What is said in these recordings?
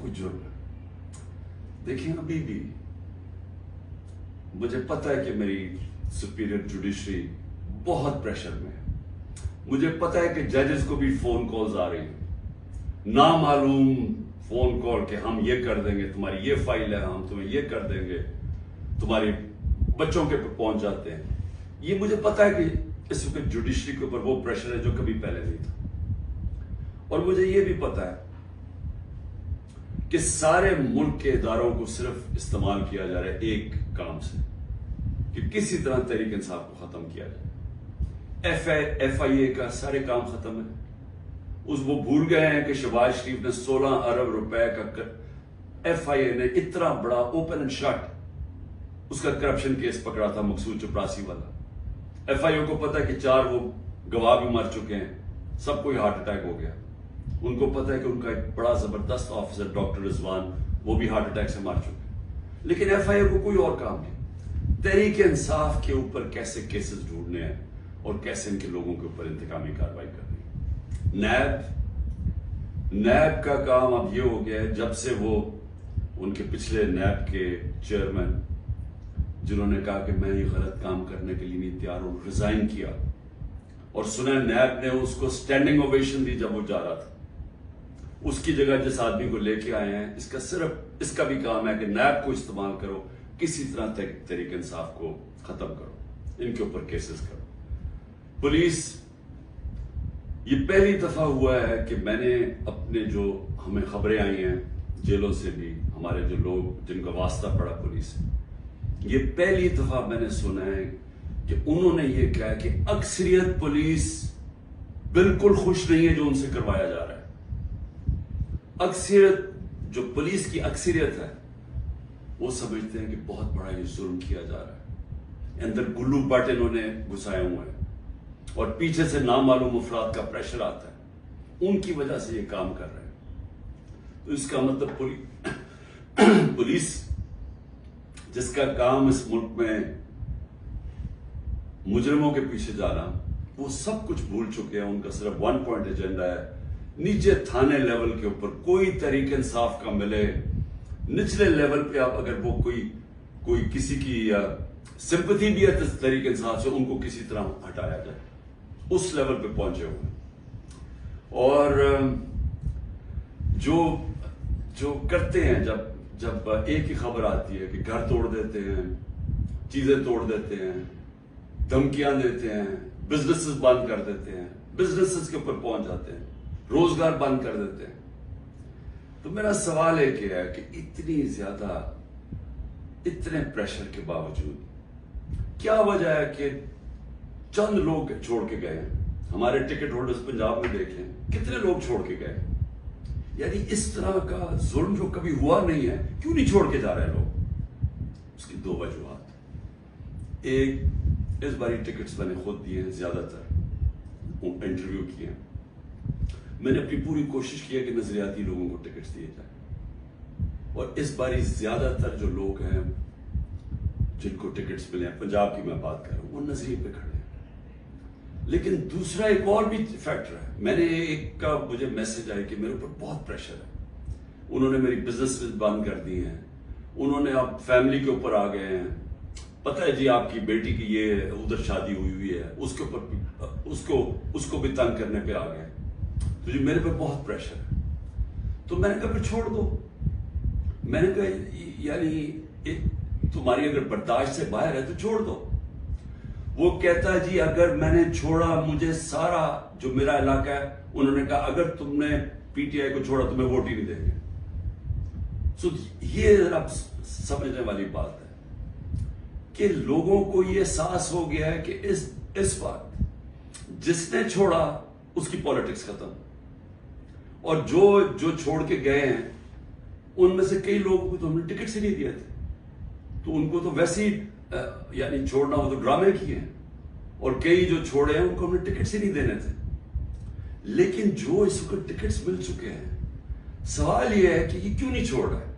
کوئی جرم ہے؟ دیکھیں ابھی بھی مجھے پتہ ہے کہ میری سپیریئر جوڈیشری بہت پریشر میں ہے. مجھے پتہ ہے کہ ججز کو بھی فون کالز آ رہی ہیں، نامعلوم فون کال کہ ہم یہ کر دیں گے، تمہاری یہ فائل ہے، ہم تمہیں یہ کر دیں گے، تمہارے بچوں کے پہنچ جاتے ہیں. یہ مجھے پتا ہے کہ اس وقت جوڈیشری کے اوپر وہ پریشر ہے جو کبھی پہلے نہیں تھا. اور مجھے یہ بھی پتا ہے کہ سارے ملک کے اداروں کو صرف استعمال کیا جا رہا ہے ایک کام سے، کہ کسی طرح تحریک انصاف کو ختم کیا جائے. ایف آئی اے کا سارے کام ختم ہے. وہ بھول گئے ہیں کہ شہباز شریف نے 16 ارب روپے کا ایف آئی اے نے اتنا بڑا اوپن اینڈ شٹ اس کا کرپشن کیس پکڑا تھا، مقصود چپراسی والا. ایف آئی اے کو پتا ہے کہ 4 وہ گواہ بھی مر چکے ہیں، سب کو ہارٹ اٹیک ہو گیا. ان کو پتا ہے کہ ان کا ایک بڑا زبردست آفیسر ڈاکٹر رضوان وہ بھی ہارٹ اٹیک سے مر چکے. لیکن ایف آئی اے کو کوئی اور کام نہیں. تحریک انصاف کے اوپر کیسے کیسز ڈھونڈنے ہیں اور کیسے ان کے لوگوں کے اوپر انتقامی کارروائی کرنی ہے. نیب کا کام اب یہ ہو گیا ہے، جب سے وہ ان کے پچھلے نیب کے چیئرمین جنہوں نے کہا کہ میں یہ غلط کام کرنے کے لیے نہیں تیار ہوں، ریزائن کیا، اور سنا نیب نے اس کو سٹینڈنگ اوویشن دی جب وہ جا رہا تھا. اس کی جگہ جس آدمی کو لے کے آئے ہیں، اس کا بھی کام ہے کہ نیب کو استعمال کرو، کسی طرح تحریک انصاف کو ختم کرو، ان کے اوپر کیسز کرو. پولیس، یہ پہلی دفعہ ہوا ہے کہ میں نے اپنے جو ہمیں خبریں آئی ہیں جیلوں سے بھی، ہمارے جو لوگ جن کا واسطہ پڑا پولیس سے، یہ پہلی دفعہ میں نے سنا ہے کہ انہوں نے یہ کہا کہ اکثریت پولیس بالکل خوش نہیں ہے جو ان سے کروایا جا رہا ہے. اکثریت، جو پولیس کی اکثریت ہے، وہ سمجھتے ہیں کہ بہت بڑا یہ ظلم کیا جا رہا ہے. اندر گلو بٹ انہوں نے گھسائے ہوئے ہیں اور پیچھے سے نامعلوم افراد کا پریشر آتا ہے، ان کی وجہ سے یہ کام کر رہے ہیں. تو اس کا مطلب پولیس جس کا کام اس ملک میں مجرموں کے پیچھے جانا، وہ سب کچھ بھول چکے ہیں. ان کا صرف 1 پوائنٹ ایجنڈا ہے. نیچے تھانے لیول کے اوپر کوئی تحریک انصاف کا ملے، نچلے لیول پہ آپ اگر وہ کوئی کسی کی سمپتھی بھی ہے تحریک انصاف سے، ان کو کسی طرح ہٹایا جائے. اس لیول پہ پہنچے ہوئے. اور جو کرتے ہیں، جب ایک ہی خبر آتی ہے کہ گھر توڑ دیتے ہیں، چیزیں توڑ دیتے ہیں، دھمکیاں دیتے ہیں، بزنسز بند کر دیتے ہیں، بزنسز کے اوپر پہنچ جاتے ہیں، روزگار بند کر دیتے ہیں. تو میرا سوال ایک ہے کہ اتنے پریشر کے باوجود کیا وجہ ہے کہ چند لوگ چھوڑ کے گئے ہیں؟ ہمارے ٹکٹ ہولڈرز پنجاب میں دیکھ لیں کتنے لوگ چھوڑ کے گئے. یعنی اس طرح کا ظلم جو کبھی ہوا نہیں ہے، کیوں نہیں چھوڑ کے جا رہے لوگ؟ اس کی 2 وجوہات. ایک، اس باری ٹکٹس میں نے خود دیے ہیں، زیادہ تر انٹرویو کیے ہیں. میں نے اپنی پوری کوشش کی ہے کہ نظریاتی لوگوں کو ٹکٹس دیے جائیں، اور اس باری زیادہ تر جو لوگ ہیں جن کو ٹکٹس ملے ہیں، پنجاب کی میں بات کر رہا ہوں، وہ نظریے پہ کھڑے ہیں. لیکن دوسرا ایک اور بھی فیکٹر ہے. میں نے ایک کا مجھے میسج آیا کہ میرے اوپر بہت پریشر ہے، انہوں نے میری بزنس بند کر دی ہیں، انہوں نے اب فیملی کے اوپر آ گئے ہیں، پتہ ہے جی آپ کی بیٹی کی یہ ادھر شادی ہوئی ہے، اس کے اوپر اس کو بھی تنگ کرنے پہ آ گئے. تو جی میرے پہ بہت پریشر ہے. تو میں نے کہا پھر چھوڑ دو. میں نے کہا یعنی تمہاری اگر برداشت سے باہر ہے تو چھوڑ دو. وہ کہتا ہے جی اگر میں نے چھوڑا، مجھے سارا جو میرا علاقہ ہے، انہوں نے کہا اگر تم نے پی ٹی آئی کو چھوڑا تمہیں ووٹ ہی نہیں دیں گے. سو یہ اب سمجھنے والی بات ہے کہ لوگوں کو یہ احساس ہو گیا ہے کہ اس وقت جس نے چھوڑا اس کی پالیٹکس ختم، اور جو چھوڑ کے گئے ہیں ان میں سے کئی لوگوں کو تو ہم نے ٹکٹ سے نہیں دیے تھے، تو ان کو تو ویسے ہی یعنی چھوڑنا ہو تو ڈرامے کیے ہیں، اور کئی جو چھوڑے ہیں ان کو ہم نے ٹکٹ سے نہیں دینے تھے. لیکن جو اس وقت ٹکٹس مل چکے ہیں، سوال یہ ہے کہ یہ کیوں نہیں چھوڑ رہا ہے.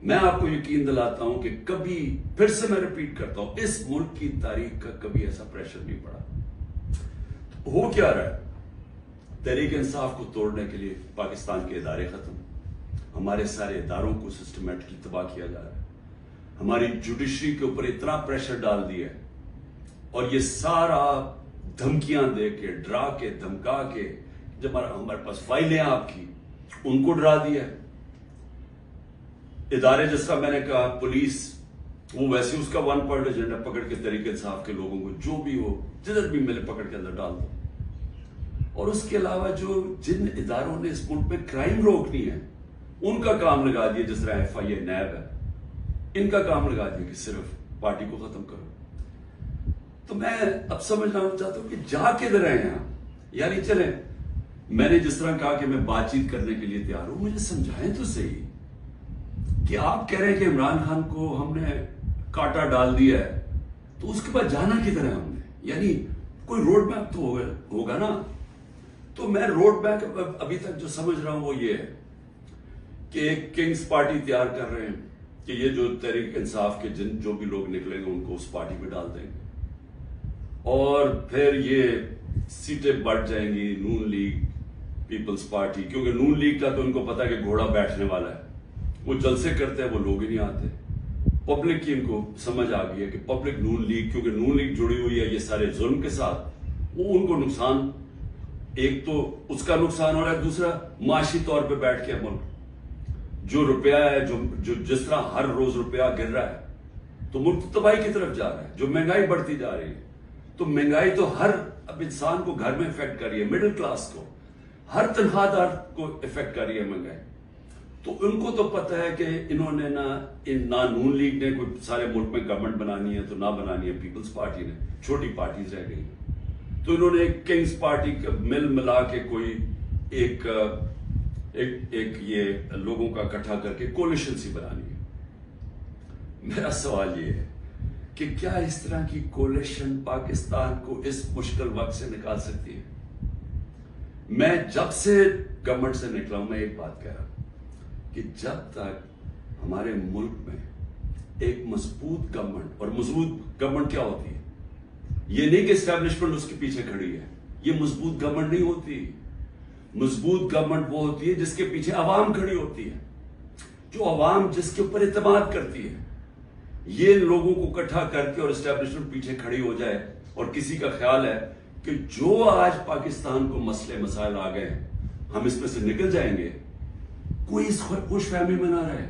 میں آپ کو یقین دلاتا ہوں کہ کبھی، پھر سے میں ریپیٹ کرتا ہوں، اس ملک کی تاریخ کا کبھی ایسا پریشر نہیں پڑا. ہو کیا رہا ہے؟ تحریک انصاف کو توڑنے کے لیے پاکستان کے ادارے ختم، ہمارے سارے اداروں کو سسٹمیٹکلی تباہ کیا جا رہا ہے. ہماری جوڈیشری کے اوپر اتنا پریشر ڈال دیا ہے, اور یہ سارا دھمکیاں دے کے, ڈرا کے, دھمکا کے, جب ہمارے پاس فائلیں آپ کی, ان کو ڈرا دیا ہے. ادارے جس کا میں نے کہا پولیس, وہ ویسے اس کا ون پوائنٹ ایجنڈا پکڑ کے تحریک انصاف کے لوگوں کو جو بھی ہو جدھر بھی ملے پکڑ کے اندر ڈال دو. اور اس کے علاوہ جو جن اداروں نے اس ملک میں کرائم روکنی ہے ان کا کام لگا دیا, جس طرح ایف آئی اے, نیب ہے, ان کا کام لگا دیا کہ صرف پارٹی کو ختم کرو. تو میں اب سمجھنا چاہتا ہوں کہ جا کے ادھر آئے ہیں. یعنی چلیں, میں نے جس طرح کہا کہ میں بات چیت کرنے کے لیے تیار ہوں, مجھے سمجھائیں تو صحیح کہ آپ کہہ رہے ہیں کہ عمران خان کو ہم نے کاٹا ڈال دیا ہے, تو اس کے بعد جانا کدھر ہے ہم نے؟ یعنی کوئی روڈ میپ تو ہوگا نا. تو میں روڈ میپ ابھی تک جو سمجھ رہا ہوں وہ یہ ہے کہ ایک کنگز پارٹی تیار کر رہے ہیں کہ یہ جو تحریک انصاف کے جو بھی لوگ نکلیں گے ان کو اس پارٹی میں ڈال دیں گے, اور پھر یہ سیٹیں بڑھ جائیں گی نون لیگ, پیپلز پارٹی, کیونکہ نون لیگ کا تو ان کو پتا کہ گھوڑا بیٹھنے والا ہے, وہ جلسے کرتے ہیں, وہ لوگ ہی نہیں آتے. پبلک کی ان کو سمجھ آ گئی ہے کہ پبلک نون لیگ, کیونکہ نون لیگ جڑی ہوئی ہے یہ سارے ظلم کے ساتھ, وہ ان کو نقصان, ایک تو اس کا نقصان ہو رہا ہے, دوسرا معاشی طور پہ بیٹھ کے ملک جو روپیہ ہے, جو جس طرح ہر روز روپیہ گر رہا ہے, تو ملک تباہی کی طرف جا رہا ہے. جو مہنگائی بڑھتی جا رہی ہے, تو مہنگائی تو ہر اب انسان کو گھر میں افیکٹ کر رہی ہے, مڈل کلاس کو, ہر تنخواہ دار کو افیکٹ کر رہی ہے مہنگائی. تو ان کو تو پتہ ہے کہ انہوں نے نہ نون لیگ نے کوئی سارے ملک میں گورنمنٹ بنانی ہے, تو نہ بنانی ہے پیپلز پارٹی نے, چھوٹی پارٹیز رہ گئی. تو انہوں نے ایک کنگز پارٹی کا مل ملا کے کوئی ایک یہ لوگوں کا اکٹھا کر کے کولیشن سی بنانی ہے. میرا سوال یہ ہے کہ کیا اس طرح کی کولیشن پاکستان کو اس مشکل وقت سے نکال سکتی ہے؟ میں جب سے گورنمنٹ سے نکلا ہوں, میں ایک بات کہہ رہا ہوں کہ جب تک ہمارے ملک میں ایک مضبوط گورنمنٹ, اور مضبوط گورنمنٹ کیا ہوتی ہے, یہ نہیں کہ اسٹیبلشمنٹ اس کے پیچھے کھڑی ہے, یہ مضبوط گورنمنٹ نہیں ہوتی. مضبوط گورنمنٹ وہ ہوتی ہے جس کے پیچھے عوام کھڑی ہوتی ہے, جو عوام جس کے اوپر اعتماد کرتی ہے. یہ لوگوں کو اکٹھا کر کے اور اسٹیبلشمنٹ پیچھے کھڑی ہو جائے, اور کسی کا خیال ہے کہ جو آج پاکستان کو مسئلے مسائل آ گئے ہم اس میں سے نکل جائیں گے, کوئی اس خوش فہمی میں نہ رہے,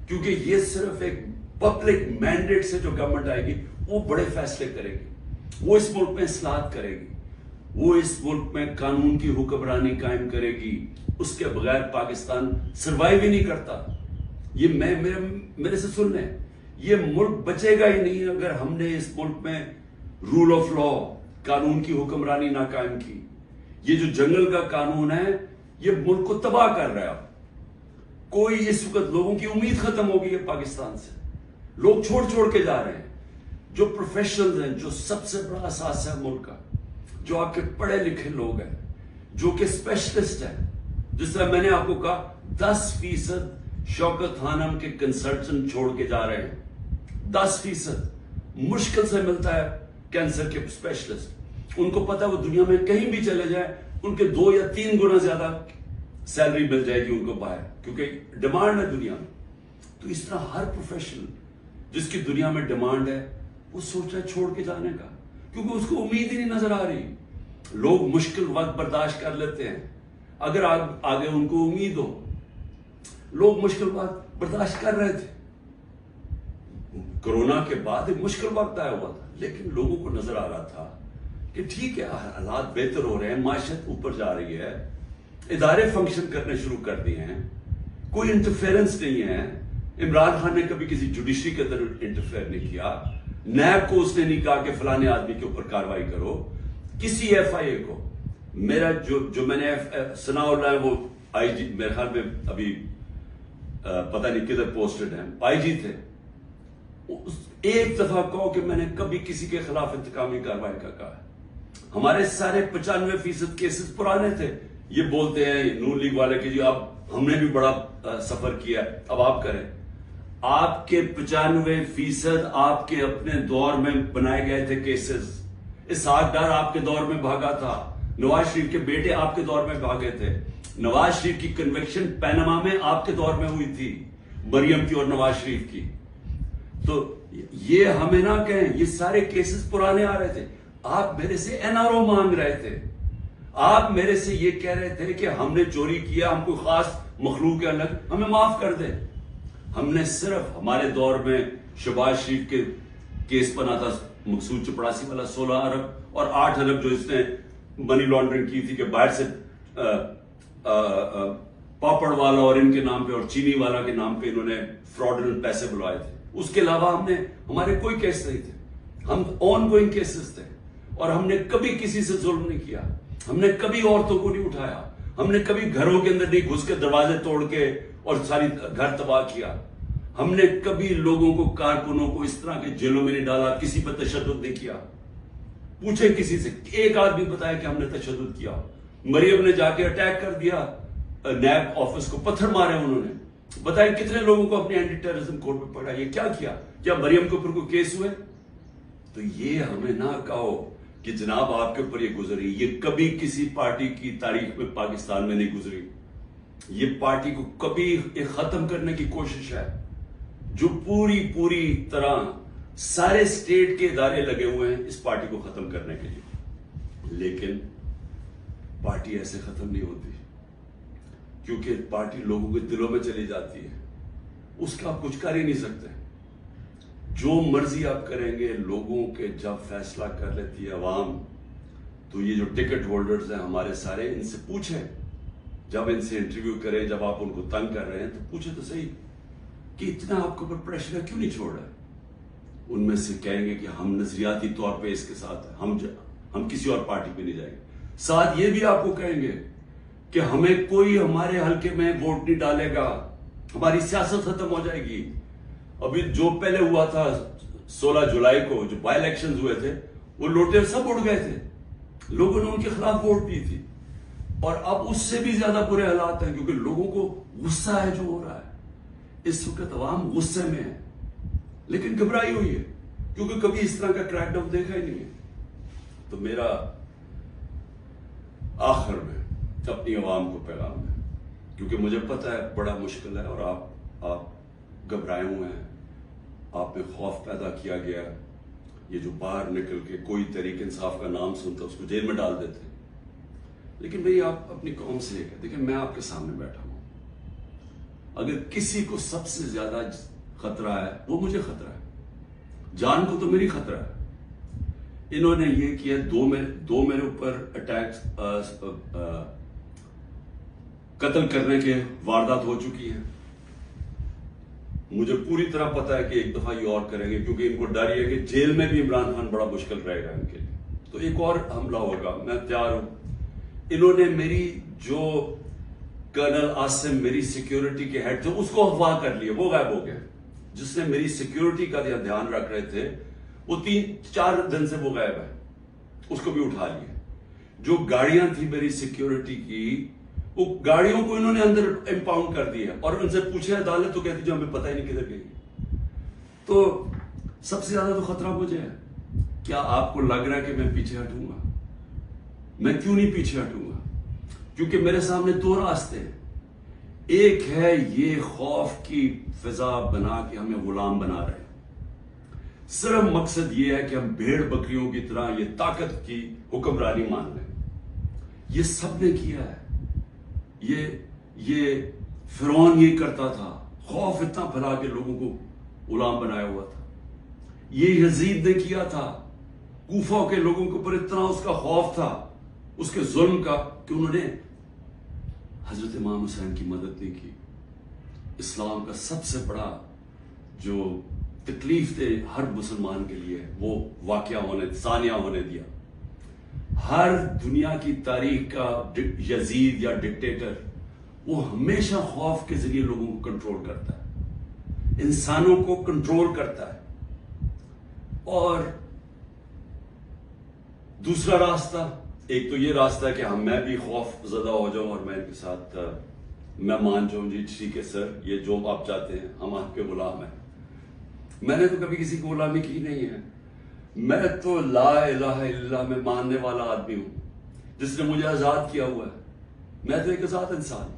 کیونکہ یہ صرف ایک پبلک مینڈیٹ سے جو گورنمنٹ آئے گی وہ بڑے فیصلے کرے گی, وہ اس ملک میں اصلاحات کرے گی, وہ اس ملک میں قانون کی حکمرانی قائم کرے گی. اس کے بغیر پاکستان سروائیو ہی نہیں کرتا. یہ میرے سے سن لیں, یہ ملک بچے گا ہی نہیں اگر ہم نے اس ملک میں رول آف لا, قانون کی حکمرانی نہ قائم کی. یہ جو جنگل کا قانون ہے یہ ملک کو تباہ کر رہا ہے. کوئی اس وقت لوگوں کی امید ختم ہو گئی ہے پاکستان سے, لوگ چھوڑ کے جا رہے ہیں. جو پروفیشنلز ہیں, جو سب سے بڑا اساس ہے ملک کا, جو آپ کے پڑھے لکھے لوگ ہیں, جو کہ اسپیشلسٹ ہیں, جس طرح میں نے آپ کو کہا 10% شوکت خانم کے کنسلٹنٹ چھوڑ کے جا رہے ہیں. 10% مشکل سے ملتا ہے کینسر کے اسپیشلسٹ. ان کو پتا وہ دنیا میں کہیں بھی چلے جائیں ان کے 2 یا 3 گنا زیادہ سیلری مل جائے گی ان کو باہر, کیونکہ ڈیمانڈ ہے دنیا میں. تو اس طرح ہر پروفیشنل جس کی دنیا میں ڈیمانڈ ہے وہ سوچ رہا ہے چھوڑ کے جانے کا, کیونکہ اس کو امید ہی نہیں نظر آ رہی. لوگ مشکل وقت برداشت کر لیتے ہیں اگر آگے ان کو امید ہو. لوگ مشکل وقت برداشت کر رہے تھے, کرونا کے بعد ایک مشکل وقت آیا ہوا تھا, لیکن لوگوں کو نظر آ رہا تھا کہ ٹھیک ہے حالات بہتر ہو رہے ہیں, معیشت اوپر جا رہی ہے, ادارے فنکشن کرنے شروع کر دیے ہیں, کوئی انٹرفیرنس نہیں ہے. عمران خان نے کبھی کسی جوڈیشری کے اندر انٹرفیئر نہیں کیا, نیب کو اس نے نہیں کہا کہ فلانے آدمی کے اوپر کاروائی کرو, کسی ایف آئی اے کو. میرا جو میں نے ثناء اللہ ہے وہ آئی جی, میرے خیال میں ابھی پتہ نہیں کدھر پوسٹڈ ہیں, آئی جی تھے. ایک دفعہ کہو کہ میں نے کبھی کسی کے خلاف انتقامی کاروائی کا کہا ہے. ہمارے سارے 95% کیسز پرانے تھے. یہ بولتے ہیں نون لیگ والے کہ جی اب ہم نے بھی بڑا سفر کیا, اب آپ کریں. آپ کے 95% آپ کے اپنے دور میں بنائے گئے تھے کیسز. اسحاق ڈار آپ کے دور میں بھاگا تھا, نواز شریف کے بیٹے آپ کے دور میں بھاگے تھے, نواز شریف کی کنوکشن پینما میں آپ کے دور میں ہوئی تھی، مریم کی اور نواز شریف کی. تو یہ ہمیں نہ کہیں، یہ سارے کیسز پرانے آ رہے تھے. آپ میرے سے این آر او مانگ رہے تھے، آپ میرے سے یہ کہہ رہے تھے کہ ہم نے چوری کیا، ہم کوئی خاص مخلوق کے الگ، ہمیں معاف کر دیں. ہم نے صرف ہمارے دور میں شہباز شریف کے کیس بنا تھا، مقصود چپڑاسی والا 16 ارب اور 8 ارب جو اس نے منی لانڈرنگ کی تھی کہ باہر سے پاپڑ والا اور ان کے نام پہ اور چینی والا کے نام پہ انہوں نے فراڈنٹ پیسے بلوائے تھے. اس کے علاوہ ہمارے کوئی کیس نہیں تھے. ہم آن گوئنگ کیسز تھے اور ہم نے کبھی کسی سے ظلم نہیں کیا. ہم نے کبھی عورتوں کو نہیں اٹھایا. ہم نے کبھی گھروں کے اندر نہیں گھس کے دروازے توڑ کے اور ساری گھر تباہ کیا. ہم نے کبھی لوگوں کو، کارکنوں کو اس طرح کے جیلوں میں نہیں ڈالا، کسی پر تشدد نہیں کیا. پوچھیں کسی سے، ایک آدمی بتایا کہ ہم نے تشدد کیا. مریم نے جا کے اٹیک کر دیا نیب آفس کو، پتھر مارے انہوں نے. بتائیں کتنے لوگوں کو اپنے اینٹی ٹیررزم کورٹ میں پکڑا. یہ کیا مریم کے اوپر کوئی کیس ہوئے؟ تو یہ ہمیں نہ کہو کہ جناب آپ کے اوپر یہ گزری. یہ کبھی کسی پارٹی کی تاریخ میں پاکستان میں نہیں گزری. یہ پارٹی کو کبھی ختم کرنے کی کوشش ہے، جو پوری طرح سارے اسٹیٹ کے ادارے لگے ہوئے ہیں اس پارٹی کو ختم کرنے کے لیے. لیکن پارٹی ایسے ختم نہیں ہوتی، کیونکہ پارٹی لوگوں کے دلوں میں چلی جاتی ہے. اس کا آپ کچھ کر ہی نہیں سکتے. جو مرضی آپ کریں گے، لوگوں کے جب فیصلہ کر لیتی ہے عوام، تو یہ جو ٹکٹ ہولڈرز ہیں ہمارے سارے، ان سے پوچھیں، جب ان سے انٹرویو کریں، جب آپ ان کو تنگ کر رہے ہیں تو پوچھیں تو صحیح کہ اتنا آپ کے اوپر پریشر ہے، کیوں نہیں چھوڑ رہے. ان میں سے کہیں گے کہ ہم نظریاتی طور پہ اس کے ساتھ ہیں، ہم کسی اور پارٹی پہ نہیں جائیں گے. ساتھ یہ بھی آپ کو کہیں گے کہ ہمیں کوئی ہمارے حلقے میں ووٹ نہیں ڈالے گا، ہماری سیاست ختم ہو جائے گی. ابھی جو پہلے ہوا تھا 16 جولائی کو جو بائی الیکشنز ہوئے تھے، وہ لوٹے سب اڑ گئے تھے، لوگوں نے ان کے خلاف ووٹ دی تھی. اور اب اس سے بھی زیادہ برے حالات ہیں، کیونکہ لوگوں کو غصہ ہے جو ہو رہا ہے. اس وقت عوام غصے میں ہے، لیکن گھبرائی ہوئی ہے، کیونکہ کبھی اس طرح کا کریک ڈاؤن دیکھا ہی نہیں ہے. تو میرا آخر میں اپنی عوام کو پیغام ہے، کیونکہ مجھے پتا ہے بڑا مشکل ہے اور آپ گھبرائے ہوئے ہیں، آپ میں خوف پیدا کیا گیا. یہ جو باہر نکل کے کوئی تحریک انصاف کا نام سنتا اس کو جیل میں ڈال دیتے. لیکن بھئی آپ اپنی قوم سے یہ کہتے ہیں کہ میں آپ کے سامنے بیٹھا ہوں. اگر کسی کو سب سے زیادہ خطرہ ہے وہ مجھے خطرہ ہے، جان کو تو میری خطرہ ہے. انہوں نے یہ کیا، دو میرے اوپر اٹیک، قتل کرنے کے واردات ہو چکی ہیں. مجھے پوری طرح پتا ہے کہ ایک دفعہ یہ اور کریں گے، کیونکہ ان کو ڈر یہ ہے کہ جیل میں بھی عمران خان بڑا مشکل رہے گا ان کے لیے. تو ایک اور حملہ ہوگا، میں تیار ہوں. انہوں نے میری جو کرنل عاصم میری سیکیورٹی کے ہیڈ تھے اس کو اغوا کر لیا، وہ غائب ہو گئے. جس نے میری سیکیورٹی کا دھیان رکھ رہے تھے وہ 3-4 دن سے وہ غائب ہے، اس کو بھی اٹھا لیا. جو گاڑیاں تھی میری سیکیورٹی کی، وہ گاڑیوں کو انہوں نے اندر امپاؤنڈ کر دیا اور ان سے پوچھے عدالت تو کہتی جو ہمیں پتہ ہی نہیں کدھر گئی. تو سب سے زیادہ تو خطرہ مجھے ہے. کیا آپ کو لگ رہا ہے کہ میں پیچھے ہٹوں گا؟ میں کیوں نہیں پیچھے ہٹوں گا؟ کیونکہ میرے سامنے 2 راستے ہیں. ایک ہے یہ خوف کی فضا بنا کے ہمیں غلام بنا رہے ہیں. صرف مقصد یہ ہے کہ ہم بھیڑ بکریوں کی طرح یہ طاقت کی حکمرانی مان لیں. یہ سب نے کیا ہے. یہ فرعون یہ کرتا تھا، خوف اتنا پھیلا کے لوگوں کو غلام بنایا ہوا تھا. یہ یزید نے کیا تھا، کوفہ کے لوگوں کے اوپر اتنا اس کا خوف تھا اس کے ظلم کا کہ انہوں نے حضرت امام حسین کی مدد نہیں کی. اسلام کا سب سے بڑا جو تکلیف تھے ہر مسلمان کے لیے وہ واقعہ ثانیہ ہونے دیا. ہر دنیا کی تاریخ کا یزید یا ڈکٹیٹر وہ ہمیشہ خوف کے ذریعے لوگوں کو کنٹرول کرتا ہے، انسانوں کو کنٹرول کرتا ہے. اور دوسرا راستہ، ایک تو یہ راستہ ہے کہ میں بھی خوف زدہ ہو جاؤں اور میں ان کے ساتھ میں مان جاؤں، جی ٹھیک ہے سر یہ جو آپ چاہتے ہیں، ہم آپ کے غلام ہیں. میں نے تو کبھی کسی کی غلامی کی نہیں ہے. میں تو لا الہ الا اللہ میں ماننے والا آدمی ہوں جس نے مجھے آزاد کیا ہوا ہے. میں تو ایک آزاد انسان ہوں.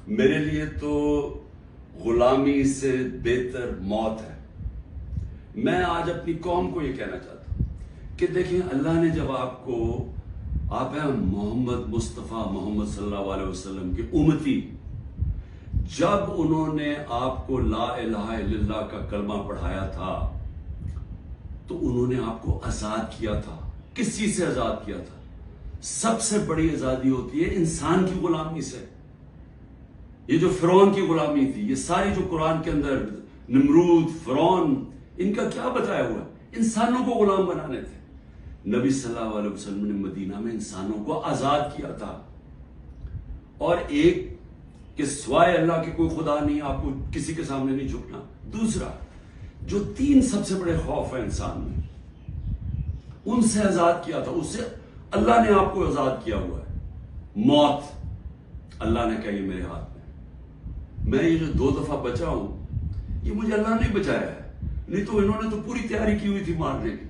میرے لیے تو غلامی سے بہتر موت ہے. میں آج اپنی قوم کو یہ کہنا چاہتا ہوں کہ دیکھیں اللہ نے جب آپ ہیں محمد مصطفیٰ محمد صلی اللہ علیہ وسلم کے امتی، جب انہوں نے آپ کو لا الہ الا اللہ کا کلمہ پڑھایا تھا تو انہوں نے آپ کو آزاد کیا تھا. کس چیز سے آزاد کیا تھا؟ سب سے بڑی آزادی ہوتی ہے انسان کی غلامی سے. یہ جو فرعون کی غلامی تھی، یہ ساری جو قرآن کے اندر نمرود، فرعون، ان کا کیا بتایا ہوا ہے؟ انسانوں کو غلام بنانے تھے. نبی صلی اللہ علیہ وسلم نے مدینہ میں انسانوں کو آزاد کیا تھا. اور ایک کہ سوائے اللہ کے کوئی خدا نہیں، آپ کو کسی کے سامنے نہیں جھکنا. دوسرا، جو 3 سب سے بڑے خوف ہیں انسان میں، ان سے آزاد کیا تھا. اس سے اللہ نے آپ کو آزاد کیا ہوا ہے. موت، اللہ نے کہا یہ میرے ہاتھ میں. میں یہ جو 2 دفعہ بچا ہوں، یہ مجھے اللہ نے بچایا ہے، نہیں تو انہوں نے تو پوری تیاری کی ہوئی تھی مارنے کی.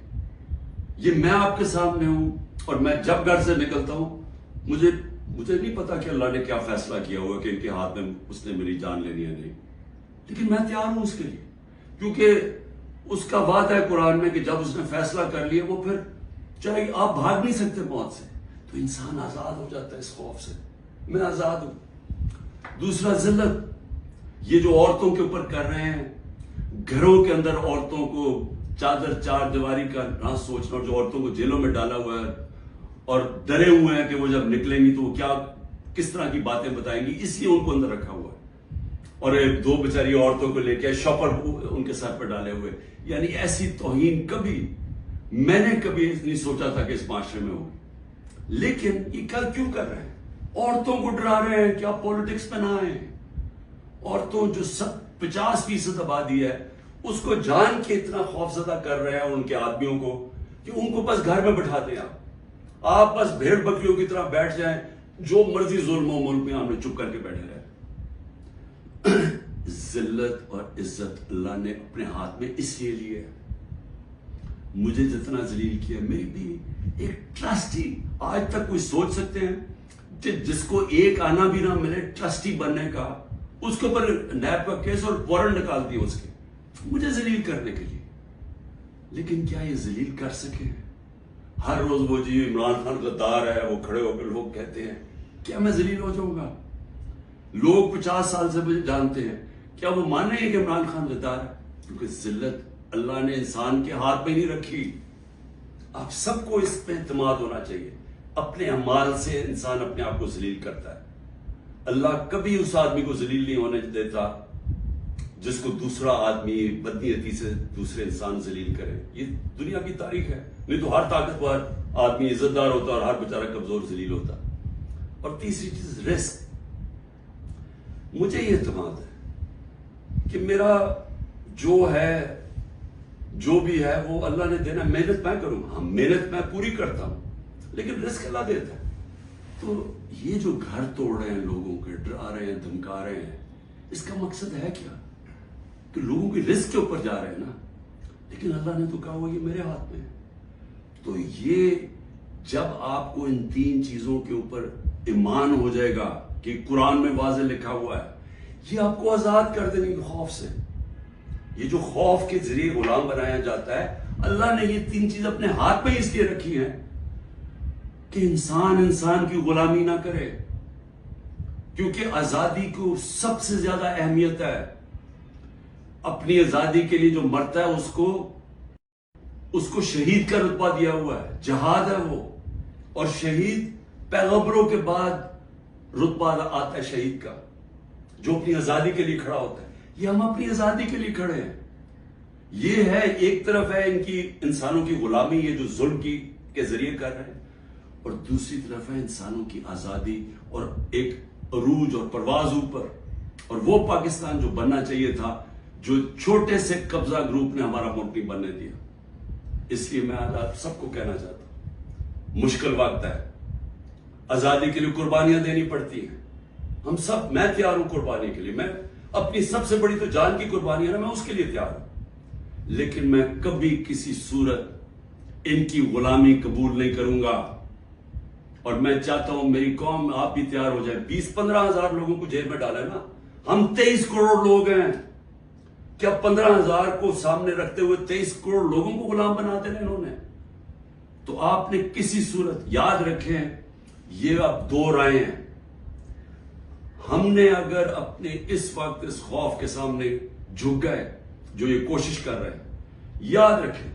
یہ میں آپ کے سامنے ہوں، اور میں جب گھر سے نکلتا ہوں مجھے نہیں پتا کہ اللہ نے کیا فیصلہ کیا ہوا کہ ان کے ہاتھ میں اس نے میری جان لینی ہے نہیں، لیکن میں تیار ہوں اس کے لیے، کیونکہ اس کا وعدہ ہے قرآن میں کہ جب اس نے فیصلہ کر لیا، وہ پھر چاہے آپ بھاگ نہیں سکتے موت سے. تو انسان آزاد ہو جاتا ہے اس خوف سے. میں آزاد ہوں. دوسرا، ذلت، یہ جو عورتوں کے اوپر کر رہے ہیں، گھروں کے اندر عورتوں کو چادر چار دیواری کا نہ سوچنا، اور جو عورتوں کو جیلوں میں ڈالا ہوا ہے اور ڈرے ہوئے ہیں کہ وہ جب نکلیں گی تو وہ کس طرح کی باتیں بتائیں گی، اس لیے ان کو اندر رکھا ہوا ہے. اور 2 بیچاری عورتوں کو لے کے شاپر ان کے سر پہ ڈالے ہوئے. یعنی ایسی توہین میں نے کبھی نہیں سوچا تھا کہ اس معاشرے میں ہوگی. لیکن یہ کیوں کر رہے ہیں؟ عورتوں کو ڈرا رہے ہیں کہ آپ پولیٹکس میں نہ آئیں. عورتوں جو 50% آبادی ہے، اس کو جان کے اتنا خوف زدہ کر رہے ہیں ان کے آدمیوں کو کہ ان کو بس گھر میں بٹھا دیں. آپ بس بھیڑ بکریوں کی طرح بیٹھ جائیں، جو مرضی ظلم و ملک میں ہم نے چپ کر کے بیٹھے رہے. ذلت اور عزت اللہ نے اپنے ہاتھ میں اس لیے لی ہے. مجھے جتنا ذلیل کیا، میری بھی ایک ٹرسٹی، آج تک کوئی سوچ سکتے ہیں جس کو ایک آنا بھی نہ ملے ٹرسٹی بننے کا، اس کے اوپر نیب کا کیس اور وارنٹ نکال دیا اس کے، مجھے ذلیل کرنے کے لیے. لیکن کیا یہ ذلیل کر سکے؟ ہر روز وہ جی عمران خان غدار ہے، وہ کھڑے ہو کے لوگ کہتے ہیں، کیا میں ذلیل ہو جاؤں گا؟ لوگ 50 سال سے مجھے جانتے ہیں، کیا وہ مانیں گے کہ عمران خان غدار ہے؟ کیونکہ ذلت اللہ نے انسان کے ہاتھ میں نہیں رکھی. آپ سب کو اس پہ اعتماد ہونا چاہیے. اپنے اعمال سے انسان اپنے آپ کو ذلیل کرتا ہے. اللہ کبھی اس آدمی کو ذلیل نہیں ہونے دیتا جس کو دوسرا آدمی بدنیتی سے دوسرے انسان ذلیل کرے. یہ دنیا کی تاریخ ہے. نہیں تو ہر طاقتور آدمی عزت دار ہوتا اور ہر بیچارہ کمزور ذلیل ہوتا. اور تیسری چیز، رزق. مجھے یہ اعتماد ہے کہ میرا جو بھی ہے وہ اللہ نے دینا. محنت میں کروں، ہاں محنت میں پوری کرتا ہوں، لیکن رزق اللہ دیتا ہے. تو یہ جو گھر توڑ رہے ہیں، لوگوں کے ڈرا رہے ہیں، دھمکا رہے ہیں، اس کا مقصد ہے کیا؟ کہ لوگوں کی رزق کے اوپر جا رہے ہیں نا. لیکن اللہ نے تو کہا ہوا یہ میرے ہاتھ میں ہے. تو یہ جب آپ کو ان 3 چیزوں کے اوپر ایمان ہو جائے گا کہ قرآن میں واضح لکھا ہوا ہے، یہ آپ کو آزاد کر دیں گے خوف سے. یہ جو خوف کے ذریعے غلام بنایا جاتا ہے، اللہ نے یہ 3 چیز اپنے ہاتھ میں اس لیے رکھی ہیں کہ انسان کی غلامی نہ کرے. کیونکہ آزادی کو سب سے زیادہ اہمیت ہے. اپنی آزادی کے لیے جو مرتا ہے اس کو شہید کا رتبہ دیا ہوا ہے. جہاد ہے وہ. اور شہید پیغمبروں کے بعد رتبہ آتا ہے شہید کا، جو اپنی آزادی کے لیے کھڑا ہوتا ہے. یہ ہم اپنی آزادی کے لیے کھڑے ہیں. یہ ہے ایک طرف ہے انسانوں کی غلامی، یہ جو ظلم کے ذریعے کر رہے ہیں، اور دوسری طرف ہے انسانوں کی آزادی اور ایک عروج اور پرواز اوپر. اور وہ پاکستان جو بننا چاہیے تھا، جو چھوٹے سے قبضہ گروپ نے ہمارا ملک نہیں بننے دیا. اس لیے میں آج آپ سب کو کہنا چاہتا ہوں، مشکل وقت ہے، آزادی کے لیے قربانیاں دینی پڑتی ہیں. ہم سب، میں تیار ہوں قربانی کے لیے. میں اپنی سب سے بڑی تو جان کی قربانی ہے نا، میں اس کے لیے تیار ہوں. لیکن میں کبھی کسی صورت ان کی غلامی قبول نہیں کروں گا. اور میں چاہتا ہوں میری قوم آپ بھی تیار ہو جائے. 20-15 ہزار لوگوں کو جیل میں ڈالا نا. ہم 23 کروڑ لوگ ہیں. کیا 15 ہزار کو سامنے رکھتے ہوئے 23 کروڑ لوگوں کو غلام بنا دینا انہوں نے؟ تو آپ نے کسی صورت یاد رکھیں یہ اب 2 رائے ہیں. ہم نے اگر اپنے اس وقت اس خوف کے سامنے جھک گئے جو یہ کوشش کر رہے ہیں, یاد رکھیں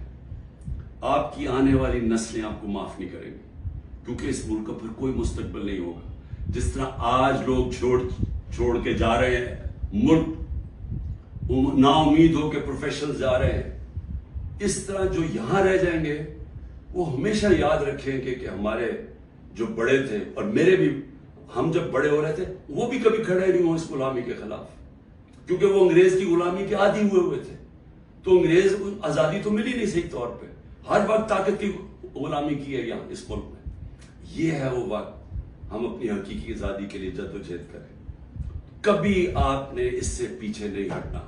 آپ کی آنے والی نسلیں آپ کو معاف نہیں کریں گی, کیونکہ اس ملک کا پھر کوئی مستقبل نہیں ہوگا. جس طرح آج لوگ چھوڑ کے جا رہے ہیں ملک, نا امید ہو کے پروفیشنل جا رہے ہیں, اس طرح جو یہاں رہ جائیں گے وہ ہمیشہ یاد رکھیں کہ ہمارے جو بڑے تھے, اور میرے بھی, ہم جب بڑے ہو رہے تھے وہ بھی کبھی کھڑے نہیں ہو اس غلامی کے خلاف, کیونکہ وہ انگریز کی غلامی کے عادی ہوئے تھے. تو انگریز آزادی تو ملی نہیں صحیح طور پہ, ہر وقت طاقت کی غلامی کی ہے یہاں اس ملک میں. یہ ہے وہ وقت ہم اپنی حقیقی آزادی کے لیے جدوجہد کریں. کبھی آپ نے اس سے پیچھے نہیں ہٹنا.